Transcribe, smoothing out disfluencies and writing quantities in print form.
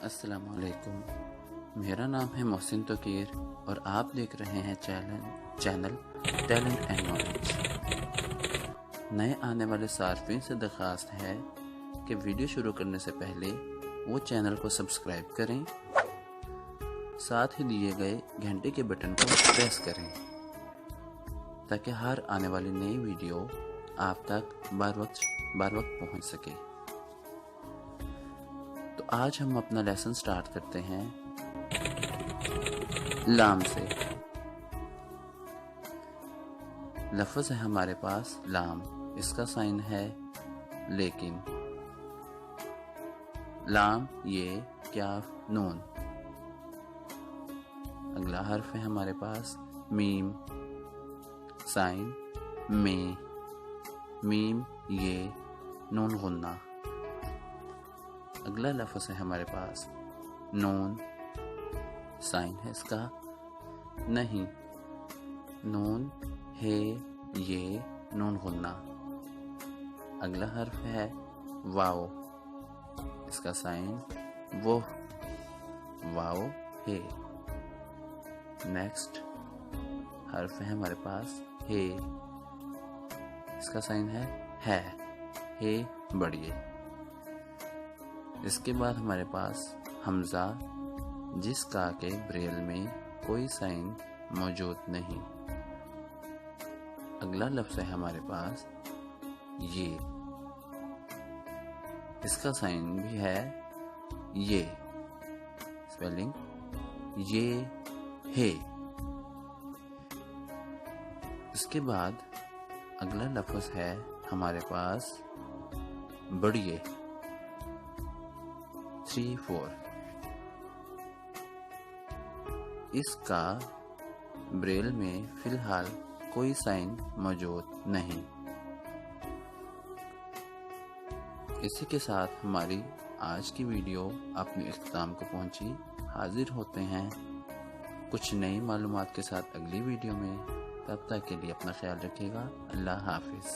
अस्सलाम वालेकुम। मेरा नाम है मोहसिन तोकीर और आप देख रहे हैं चैनल टैलेंट एंड नॉलेज। नए आने वाले सार्फिन से दरख्वास्त है कि वीडियो शुरू करने से पहले वो चैनल को सब्सक्राइब करें, साथ ही दिए गए घंटे के बटन को प्रेस करें ताकि हर आने वाली नई वीडियो आप तक बार वक्त पहुंच सके। तो आज हम अपना लेसन स्टार्ट करते हैं लाम से। लफ्ज़ है हमारे पास लाम, इसका साइन है लेकिन। लाम ये क्या नून। अगला हर्फ है हमारे पास मीम, साइन में। मीम ये नून गुन्ना। अगला लफ्ज़ है हमारे पास नून, साइन है इसका नहीं। नून है ये नून गुन्ना। अगला हर्फ है वाओ, इसका साइन वो, वाओ है। नेक्स्ट हर्फ है हमारे पास है, इसका साइन है बढ़िए। इसके बाद हमारे पास हमजा, जिसका के ब्रेल में कोई साइन मौजूद नहीं। अगला लफ्ज़ है हमारे पास ये, इसका साइन भी है ये, स्पेलिंग ये है। इसके बाद अगला लफ्ज़ है हमारे पास बढ़िए, 3 4। इसका ब्रेल में फिलहाल कोई साइन मौजूद नहीं। इसी के साथ हमारी आज की वीडियो अपने इख्तिताम को पहुंची। हाजिर होते हैं कुछ नई मालूमात के साथ अगली वीडियो में। तब तक के लिए अपना ख्याल रखिएगा। अल्लाह हाफिज़।